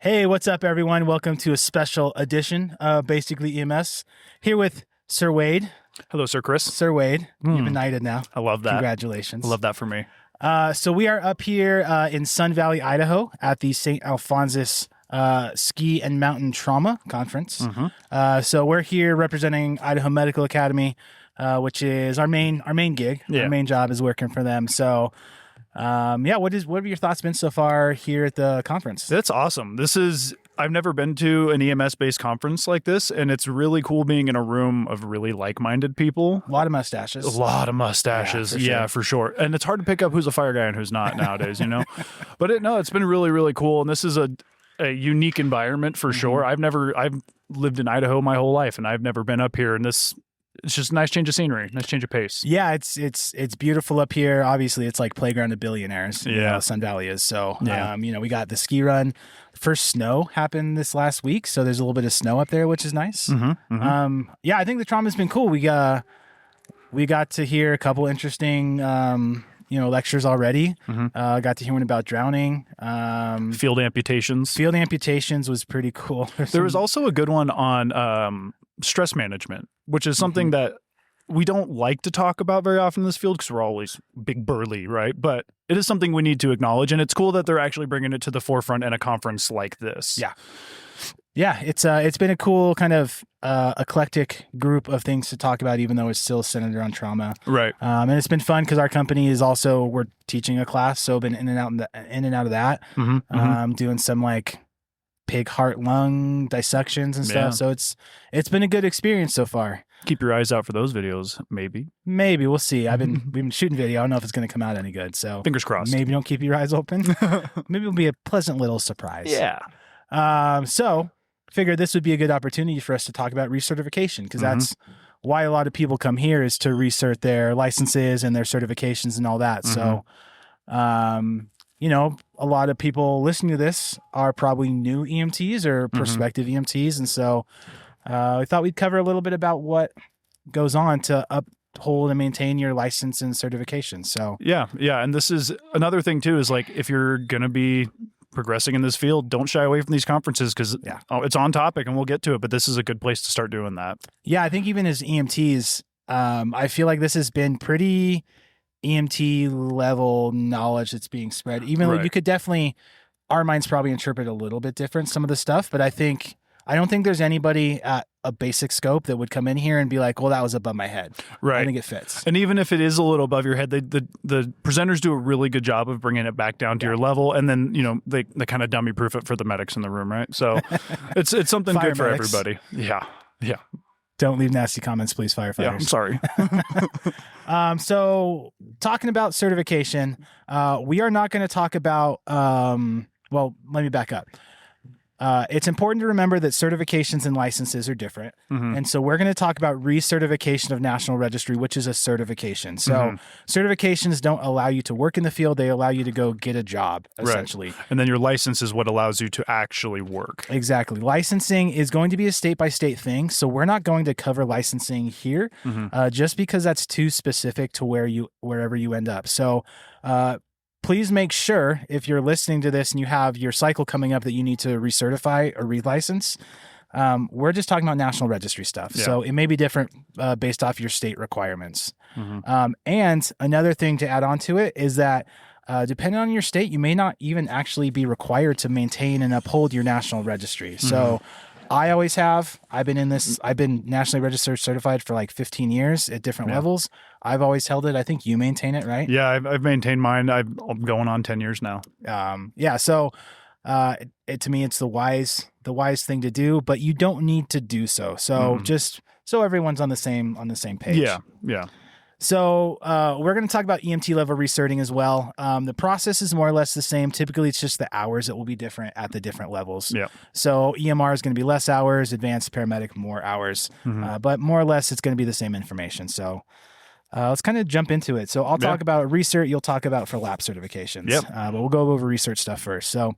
Hey, what's up, everyone? Welcome to a special edition of Basically EMS. Here with Sir Wade. Hello, Sir Chris. Sir Wade, you've been knighted now. I love that. Congratulations. I love that for me. So we are up here in Sun Valley, Idaho at the St. Alphonsus Ski and Mountain Trauma Conference. So we're here representing Idaho Medical Academy, which is our main gig. Yeah. Our main job is working for them. So what have your thoughts been so far here at the conference? That's awesome. I've never been to an EMS-based conference like this, and it's really cool being in a room of really like-minded people. A lot of mustaches. A lot of mustaches. Yeah, for sure. And it's hard to pick up who's a fire guy and who's not nowadays, you know? But it's been really, really cool. And this is a unique environment for sure. I've lived in Idaho my whole life, and I've never been up here. And it's just a nice change of scenery, nice change of pace. Yeah, it's beautiful up here. Obviously, it's like playground of billionaires. You know, Sun Valley is. So, we got the ski run. First snow happened this last week, so there's a little bit of snow up there, which is nice. I think the trauma's been cool. We got to hear a couple interesting lectures already. Got to hear one about drowning. Field amputations. Field amputations was pretty cool. There was also a good one on stress management, which is something that we don't like to talk about very often in this field because we're always big burly, right? But it is something we need to acknowledge, and it's cool that they're actually bringing it to the forefront in a conference like this. Yeah, it's been a cool kind of eclectic group of things to talk about, even though it's still centered on trauma. Right. And it's been fun because our company is also, we're teaching a class, so been in and out of that, doing some like pig heart lung dissections and stuff. So it's been a good experience so far. Keep your eyes out for those videos. Maybe we'll see. We've been shooting video. I don't know if it's going to come out any good. So fingers crossed. Maybe don't keep your eyes open. Maybe it'll be a pleasant little surprise. Yeah. So figured this would be a good opportunity for us to talk about recertification, because that's why a lot of people come here, is to recert their licenses and their certifications and all that. So, a lot of people listening to this are probably new EMTs or prospective EMTs. And so I thought we'd cover a little bit about what goes on to uphold and maintain your license and certification. So yeah. And this is another thing too, is like, if you're going to be progressing in this field, don't shy away from these conferences, because it's on topic and we'll get to it, but this is a good place to start doing that. Yeah, I think even as EMTs, I feel like this has been pretty EMT level knowledge that's being spread. Even though you could definitely, our minds probably interpret a little bit different some of the stuff, but I don't think there's anybody at a basic scope that would come in here and be like, well, that was above my head. Right. I think it fits. And even if it is a little above your head, the presenters do a really good job of bringing it back down to your level. And then, they kind of dummy proof it for the medics in the room, right? So it's something good for everybody. Yeah. Don't leave nasty comments, please, firefighters. Yeah, I'm sorry. So talking about certification, we are not going to talk about, let me back up. It's important to remember that certifications and licenses are different. And so we're going to talk about recertification of National Registry, which is a certification. So certifications don't allow you to work in the field. They allow you to go get a job, essentially. Right. And then your license is what allows you to actually work. Exactly. Licensing is going to be a state-by-state thing. So we're not going to cover licensing here just because that's too specific to wherever you end up. So please make sure, if you're listening to this and you have your cycle coming up that you need to recertify or relicense, we're just talking about National Registry stuff. Yeah. So it may be different based off your state requirements. And another thing to add on to it is that depending on your state, you may not even actually be required to maintain and uphold your National Registry. So I always have. I've been nationally registered certified for like 15 years at different levels. I've always held it. I think you maintain it, right? Yeah, I've maintained mine. I'm going on 10 years now. So to me, it's the wise thing to do, but you don't need to do so. So just so everyone's on the same page. Yeah. So we're going to talk about EMT level recerting as well. The process is more or less the same. Typically, it's just the hours that will be different at the different levels. Yeah. So EMR is going to be less hours, advanced paramedic more hours, but more or less it's going to be the same information. So let's kind of jump into it. So I'll talk about recert. You'll talk about for lap certifications. But we'll go over research stuff first. So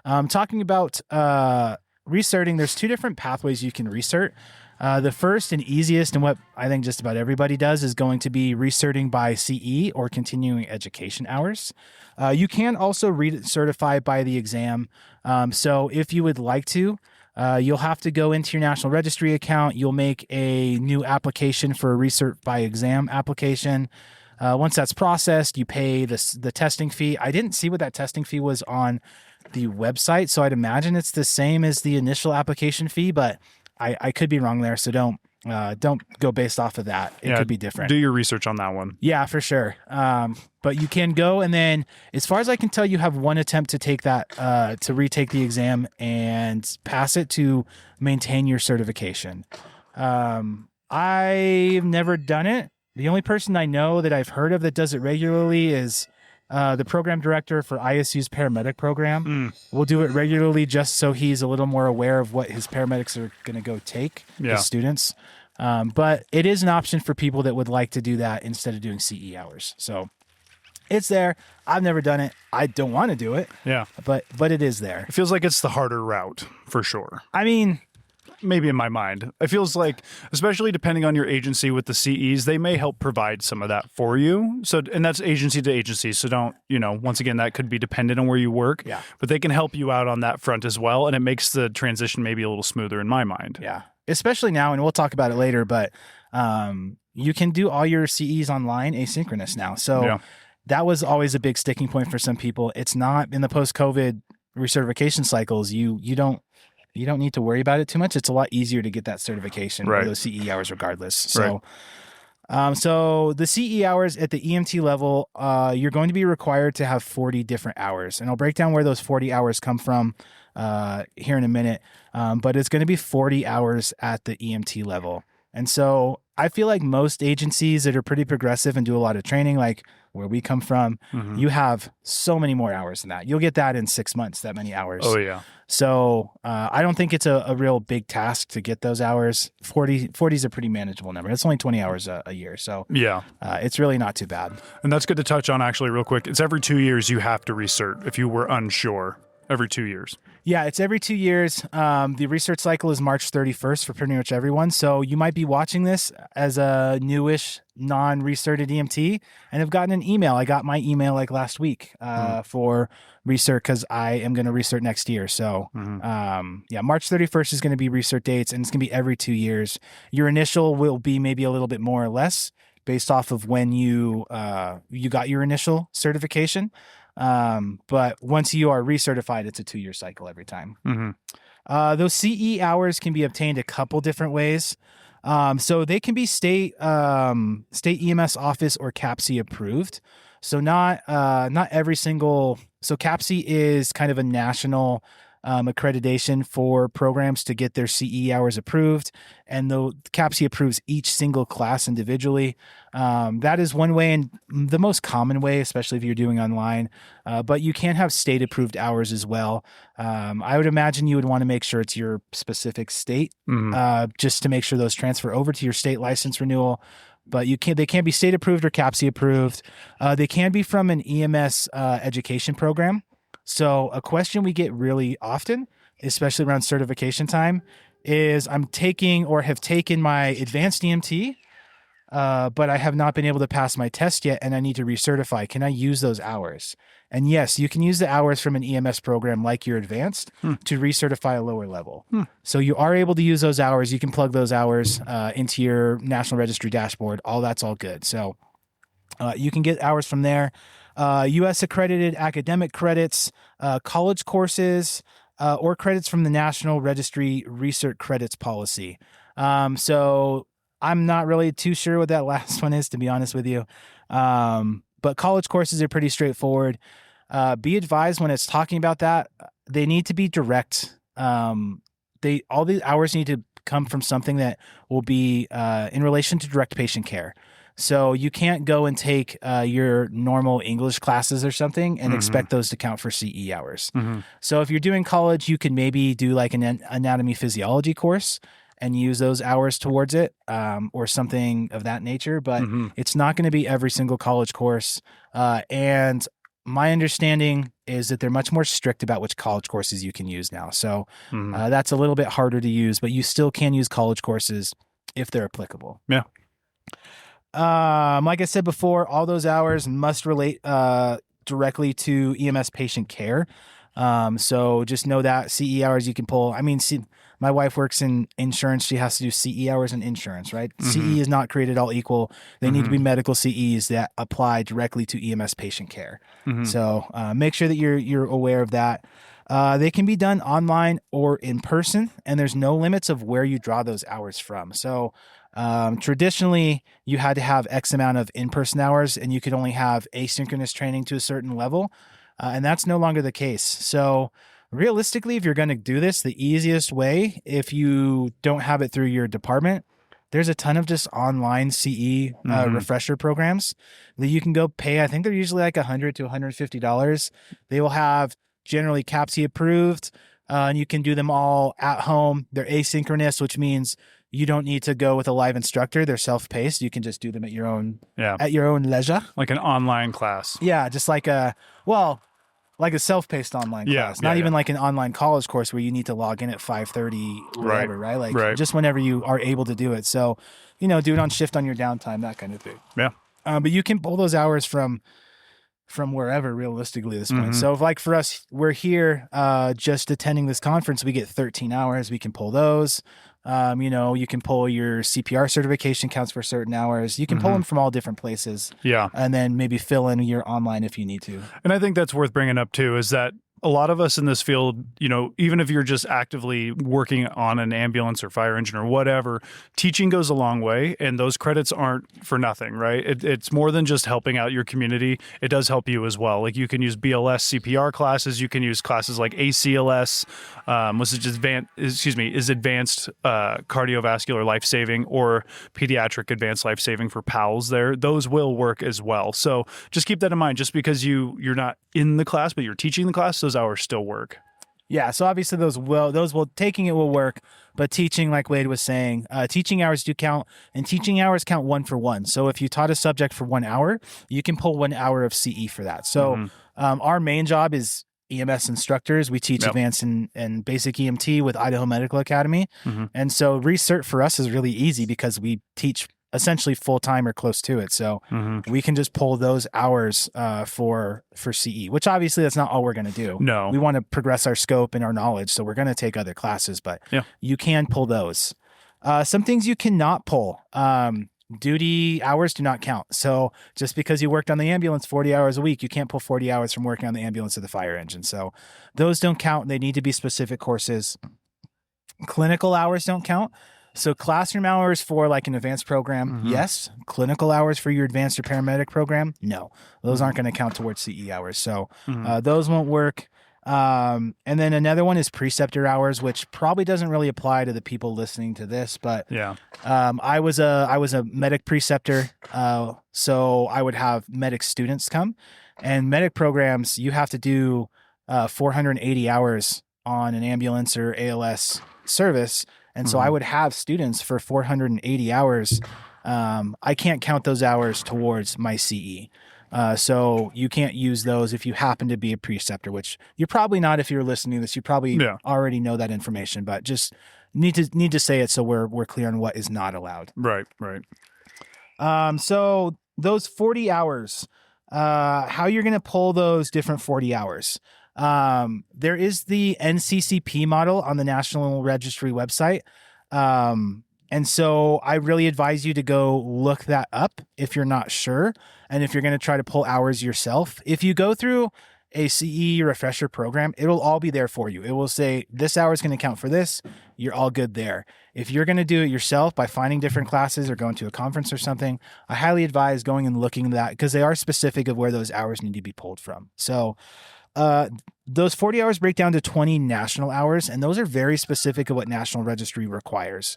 talking about recerting, there's two different pathways you can recert. The first and easiest, and what I think just about everybody does, is going to be recerting by CE or continuing education hours. You can also recertify by the exam. So if you would like to, you'll have to go into your National Registry account. You'll make a new application for a recert by exam application. Once that's processed, you pay the testing fee. I didn't see what that testing fee was on the website, so I'd imagine it's the same as the initial application fee, but I could be wrong there, so don't go based off of that. It could be different. Do your research on that one. Yeah, for sure. But you can go, and then as far as I can tell, you have one attempt to take that, to retake the exam and pass it to maintain your certification. I've never done it. The only person I know that I've heard of that does it regularly is the program director for ISU's paramedic program. Will do it regularly just so he's a little more aware of what his paramedics are going to go take, his students. But it is an option for people that would like to do that instead of doing CE hours. So it's there. I've never done it. I don't want to do it. Yeah. But it is there. It feels like it's the harder route for sure. I mean, maybe in my mind, it feels like, especially depending on your agency with the CEs, they may help provide some of that for you. So, and that's agency to agency. So don't, once again, that could be dependent on where you work, but they can help you out on that front as well. And it makes the transition maybe a little smoother in my mind. Yeah. Especially now, and we'll talk about it later, but you can do all your CEs online asynchronous now. So that was always a big sticking point for some people. It's not in the post-COVID recertification cycles. You don't need to worry about it too much. It's a lot easier to get that certification for those CE hours regardless. So, so the CE hours at the EMT level, you're going to be required to have 40 different hours. And I'll break down where those 40 hours come from here in a minute. But it's going to be 40 hours at the EMT level. And so I feel like most agencies that are pretty progressive and do a lot of training, like where we come from, you have so many more hours than that. You'll get that in 6 months, that many hours. Oh, yeah. So I don't think it's a real big task to get those hours. 40 is a pretty manageable number. It's only 20 hours a year. So it's really not too bad. And that's good to touch on actually real quick. It's every 2 years you have to recert if you were unsure. Every 2 years. Yeah, it's every 2 years. The research cycle is March 31st for pretty much everyone. So you might be watching this as a newish, non-recerted EMT and have gotten an email. I got my email like last week for recert because I am going to recert next year. So March 31st is going to be recert dates, and it's going to be every 2 years. Your initial will be maybe a little bit more or less based off of when you got your initial certification. But once you are recertified, it's a 2-year cycle every time. Those CE hours can be obtained a couple different ways. So they can be state EMS office or CAPC approved. So not every single. So CAPC is kind of a national accreditation for programs to get their CE hours approved, and the CAPC approves each single class individually. That is one way, and the most common way, especially if you're doing online. But you can have state approved hours as well. I would imagine you would want to make sure it's your specific state, just to make sure those transfer over to your state license renewal. But they can be state approved or CAPC approved. They can be from an EMS education program. So a question we get really often, especially around certification time, is I'm taking or have taken my advanced EMT, but I have not been able to pass my test yet, and I need to recertify. Can I use those hours? And yes, you can use the hours from an EMS program like your advanced to recertify a lower level. So you are able to use those hours. You can plug those hours into your National Registry dashboard. That's all good. So you can get hours from there. U.S. accredited academic credits, college courses, or credits from the National Registry Recert Credits Policy. So I'm not really too sure what that last one is, to be honest with you. But college courses are pretty straightforward. Be advised when it's talking about that, they need to be direct. All the hours need to come from something that will be in relation to direct patient care. So you can't go and take your normal English classes or something and expect those to count for CE hours. So if you're doing college, you can maybe do like an anatomy physiology course and use those hours towards it, or something of that nature. But it's not going to be every single college course. And my understanding is that they're much more strict about which college courses you can use now. So that's a little bit harder to use, but you still can use college courses if they're applicable. Yeah. Like I said before, all those hours must relate directly to EMS patient care. So just know that CE hours you can pull. I mean, my wife works in insurance. She has to do CE hours in insurance, right? CE is not created all equal. They need to be medical CEs that apply directly to EMS patient care. So make sure that you're aware of that. They can be done online or in person, and there's no limits of where you draw those hours from. So traditionally, you had to have X amount of in-person hours, and you could only have asynchronous training to a certain level. And that's no longer the case. So realistically, if you're going to do this, the easiest way, if you don't have it through your department, there's a ton of just online CE refresher programs that you can go pay. I think they're usually like $100 to $150. They will have generally CAPCE approved, and you can do them all at home. They're asynchronous, which means you don't need to go with a live instructor. They're self-paced. You can just do them at your own leisure. Like an online class. Yeah, just like a self-paced online class. Not even like an online college course where you need to log in at 5:30 whatever, right? Like just whenever you are able to do it. So, do it on shift on your downtime, that kind of thing. Yeah. But you can pull those hours from wherever realistically at this point. So if, like for us, we're here just attending this conference, we get 13 hours. We can pull those. You can pull your CPR certification counts for certain hours. You can pull them from all different places. Yeah. And then maybe fill in your online if you need to. And I think that's worth bringing up too, is that a lot of us in this field, even if you're just actively working on an ambulance or fire engine or whatever, teaching goes a long way, and those credits aren't for nothing, right? It's more than just helping out your community. It does help you as well. Like you can use BLS CPR classes. You can use classes like ACLS, is advanced cardiovascular life-saving, or pediatric advanced life-saving for PALS there. Those will work as well. So just keep that in mind. Just because you're not in the class, but you're teaching the class, those hours still work. Yeah, so obviously taking it will work, but teaching, like Wade was saying, teaching hours do count, and teaching hours count 1 for 1. So if you taught a subject for 1 hour, you can pull 1 hour of CE for that. So our main job is EMS instructors. We teach advanced and basic EMT with Idaho Medical Academy. And so recert for us is really easy because we teach essentially full-time or close to it. So we can just pull those hours for CE, which obviously that's not all we're going to do. No. We want to progress our scope and our knowledge. So we're going to take other classes, but you can pull those. Some things you cannot pull. Duty hours do not count. So just because you worked on the ambulance 40 hours a week, you can't pull 40 hours from working on the ambulance or the fire engine. So those don't count. They need to be specific courses. Clinical hours don't count. So classroom hours for like an advanced program, yes. Clinical hours for your advanced or paramedic program, no. Those aren't going to count towards CE hours. So those won't work. And then another one is preceptor hours, which probably doesn't really apply to the people listening to this, but I was a medic preceptor, so I would have medic students come, and medic programs, you have to do 480 hours on an ambulance or ALS service. And so I would have students for 480 hours. I can't count those hours towards my CE. So you can't use those if you happen to be a preceptor, which you're probably not. If you're listening to this, you probably already know that information, but just need to say it so we're clear on what is not allowed. Right. So those 40 hours, how you're going to pull those different 40 hours. There is the NCCP model on the National Registry website. And so I really advise you to go look that up if you're not sure. And if you're going to try to pull hours yourself, if you go through a CE refresher program, it'll all be there for you. It will say this hour is going to count for this. You're all good there. If you're going to do it yourself by finding different classes or going to a conference or something, I highly advise going and looking at that because they are specific of where those hours need to be pulled from. So, those 40 hours break down to 20 national hours, and those are very specific of what National Registry requires.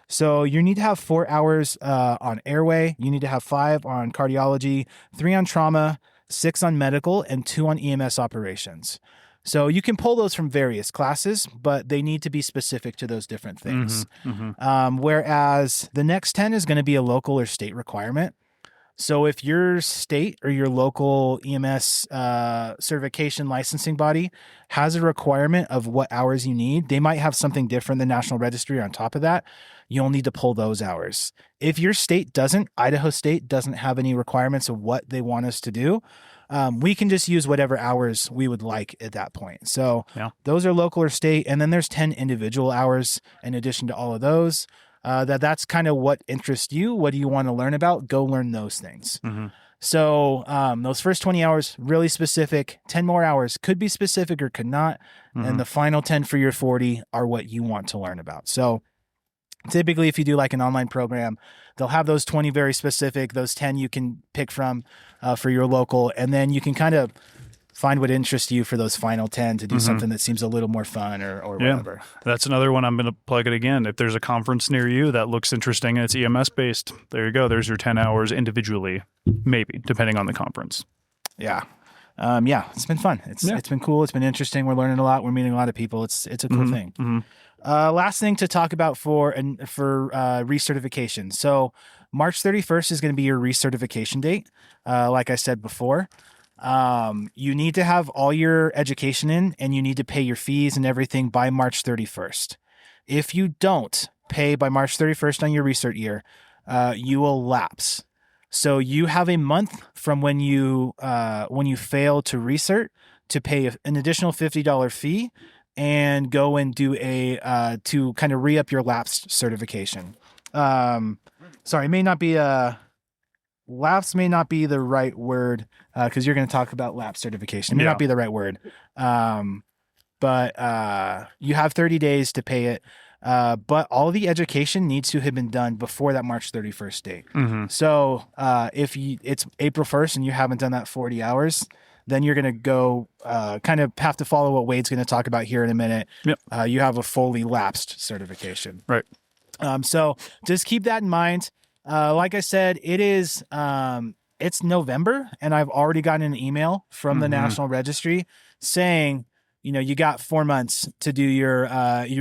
So you need to have 4 hours on airway, you need to have 5 on cardiology, 3 on trauma, 6 on medical, and 2 on EMS operations. So you can pull those from various classes, but they need to be specific to those different things. Whereas the next 10 is going to be a local or state requirement. So if your state or your local EMS certification licensing body has a requirement of what hours you need, they might have something different than National Registry on top of that. You'll need to pull those hours. If your state doesn't, Idaho State doesn't have any requirements of what they want us to do, we can just use whatever hours we would like at that point. So those are local or state. And then there's 10 individual hours in addition to all of those. That's kind of what interests you. What do you want to learn about? Go learn those things. So those first 20 hours, really specific. 10 more hours could be specific or could not. And the final 10 for your 40 are what you want to learn about. So typically, if you do like an online program, they'll have those 20 very specific, those 10 you can pick from for your local, and then you can kind of find what interests you for those final 10 to do something that seems a little more fun or whatever. That's another one. I'm going to plug it again. If there's a conference near you that looks interesting and it's EMS based, there you go. There's your 10 hours individually, maybe, depending on the conference. Yeah. It's been fun. It's been cool. It's been interesting. We're learning a lot. We're meeting a lot of people. It's a cool thing. Last thing to talk about for recertification. So March 31st is going to be your recertification date. Like I said before, you need to have all your education in, and you need to pay your fees and everything by March 31st. If you don't pay by March 31st on your recert year, you will lapse. So you have a month from when you fail to recert to pay an additional $50 fee and go and do to kind of re-up your lapsed certification. Sorry, lapse may not be the right word because you're going to talk about lapse certification. It may not be the right word. But you have 30 days to pay it. But all the education needs to have been done before that March 31st date. So if it's April 1st and you haven't done that 40 hours, then you're going to go kind of have to follow what Wade's going to talk about here in a minute. You have a fully lapsed certification. Right. So just keep that in mind. Like I said, it's November, and I've already gotten an email from the National Registry saying, you got 4 months to do your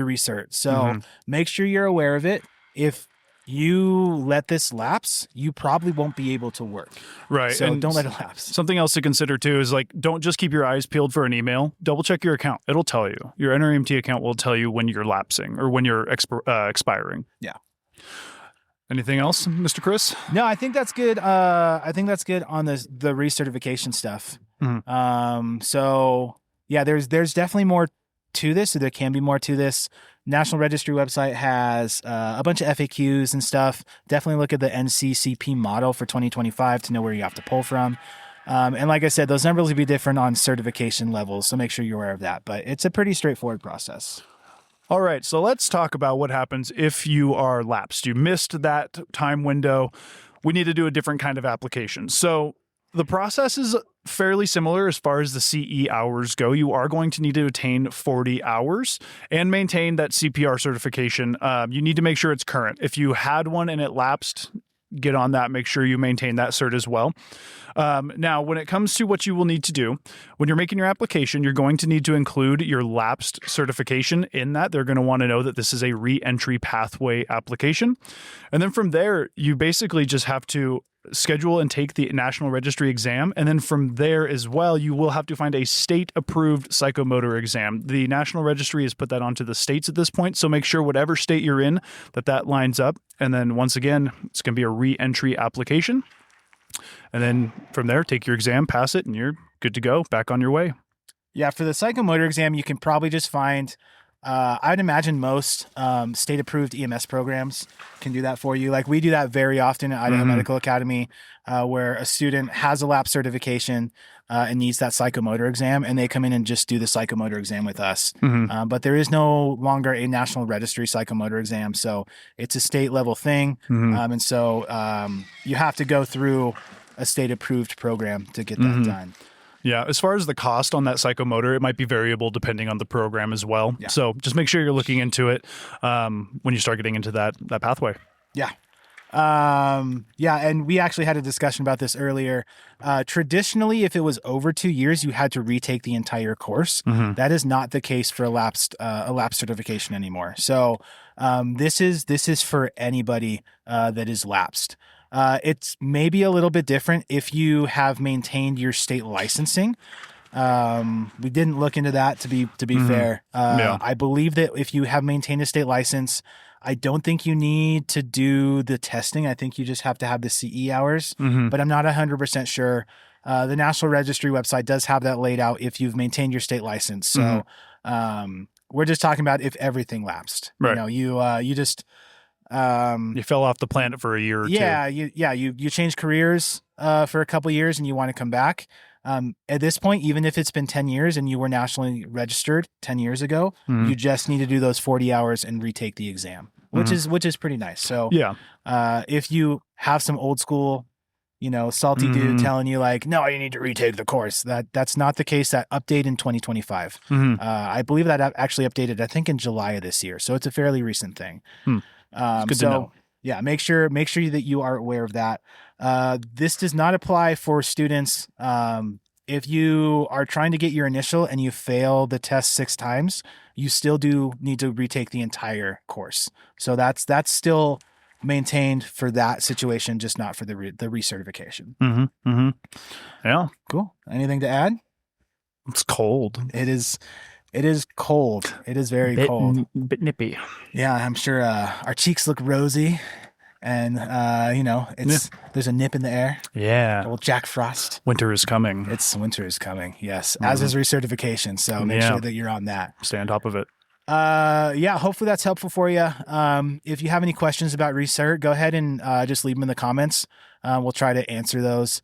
recert. So make sure you're aware of it. If you let this lapse, you probably won't be able to work. Right. So and don't let it lapse. Something else to consider too is don't just keep your eyes peeled for an email. Double check your account. It'll tell you. Your NREMT account will tell you when you're lapsing or when you're expiring. Yeah. Anything else, Mr. Chris? No, I think that's good. I think that's good on the recertification stuff. So yeah, there's definitely more to this, or there can be more to this. National Registry website has a bunch of FAQs and stuff. Definitely look at the NCCP model for 2025 to know where you have to pull from. And like I said, those numbers will be different on certification levels, so make sure you're aware of that. But it's a pretty straightforward process. All right, so let's talk about what happens if you are lapsed. You missed that time window. We need to do a different kind of application. So the process is fairly similar as far as the CE hours go. You are going to need to attain 40 hours and maintain that CPR certification. You need to make sure it's current. If you had one and it lapsed, get on that. Make sure you maintain that cert as well. Now, when it comes to what you will need to do, when you're making your application, you're going to need to include your lapsed certification in that. They're going to want to know that this is a re-entry pathway application. And then from there, you basically just have to schedule and take the National Registry exam. And then from there as well, you will have to find a state-approved psychomotor exam. The National Registry has put that onto the states at this point, so make sure whatever state you're in, that lines up. And then once again, it's going to be a re-entry application. And then from there, take your exam, pass it, and you're good to go, back on your way. Yeah, for the psychomotor exam, you can probably just find, I'd imagine most state-approved EMS programs can do that for you. Like we do that very often at Idaho Medical Academy, where a student has a lab certification and needs that psychomotor exam, and they come in and just do the psychomotor exam with us. But there is no longer a National Registry psychomotor exam, so it's a state-level thing. And so you have to go through a state-approved program to get that done. Yeah, as far as the cost on that psychomotor, it might be variable depending on the program as well. Yeah. So just make sure you're looking into it when you start getting into that pathway. Yeah. And we actually had a discussion about this earlier. Traditionally, if it was over 2 years, you had to retake the entire course. That is not the case for a lapsed certification anymore. So this is for anybody that is lapsed. It's maybe a little bit different if you have maintained your state licensing. We didn't look into that to be fair. I believe that if you have maintained a state license, I don't think you need to do the testing. I think you just have to have the CE hours, but I'm not 100% sure. The National Registry website does have that laid out if you've maintained your state license. So, we're just talking about if everything lapsed. Right. You know, you just you fell off the planet for a year or two. You change careers for a couple years and you want to come back. At this point, even if it's been 10 years and you were nationally registered 10 years ago, you just need to do those 40 hours and retake the exam, which is pretty nice. So if you have some old school, you know, salty dude telling you like, no, you need to retake the course, that's not the case. That update in 2025. I believe that actually updated, I think in July of this year. So it's a fairly recent thing. Good to know. Yeah, make sure that you are aware of that. This does not apply for students. If you are trying to get your initial and you fail the test 6 times, you still do need to retake the entire course. So that's still maintained for that situation, just not for the recertification. Yeah. Cool. Anything to add? It's cold. It is cold. It is very cold. Bit nippy. Yeah, I'm sure our cheeks look rosy, and you know, there's a nip in the air. Yeah. Old Jack Frost. Winter is coming. Winter is coming. Yes, as is recertification. So make sure that you're on that. Stay on top of it. Yeah, hopefully that's helpful for you. If you have any questions about recert, go ahead and just leave them in the comments. We'll try to answer those.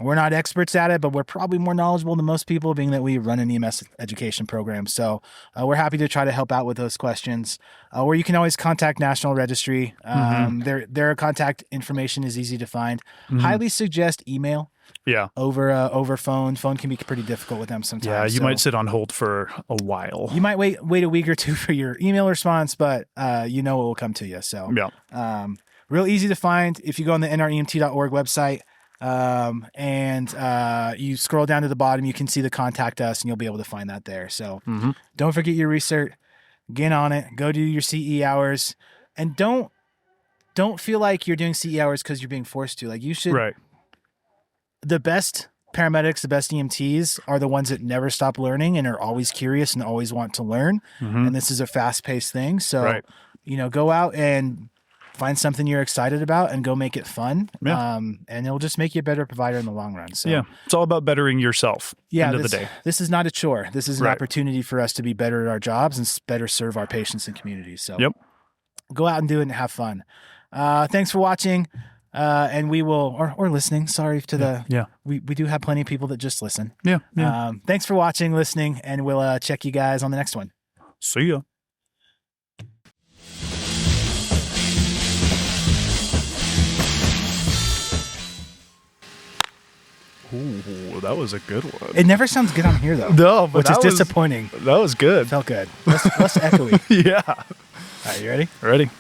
We're not experts at it, but we're probably more knowledgeable than most people, being that we run an EMS education program. So we're happy to try to help out with those questions. Or you can always contact National Registry. Their contact information is easy to find. Highly suggest email. Yeah. Over phone. Phone can be pretty difficult with them sometimes. Yeah, you might sit on hold for a while. You might wait a week or two for your email response, but you know it will come to you. So real easy to find if you go on the NREMT.org website. And you scroll down to the bottom, you can see the contact us and you'll be able to find that there. So don't forget your recert, get on it, go do your CE hours, and don't feel like you're doing CE hours because you're being forced to. Like you should. Right. The best paramedics, the best EMTs are the ones that never stop learning and are always curious and always want to learn. And this is a fast-paced thing. So, you know, go out and find something you're excited about and go make it fun. And it'll just make you a better provider in the long run. So it's all about bettering yourself. End of the day. This is not a chore. This is an opportunity for us to be better at our jobs and better serve our patients and communities. So go out and do it and have fun. Thanks for watching. And we will, or listening. Sorry to the, we do have plenty of people that just listen. Thanks for watching, listening, and we'll check you guys on the next one. See ya. Ooh, that was a good one. It never sounds good on here though. No, but which is disappointing. That was good. Felt good. Less echoey. Yeah. All right, you ready? Ready.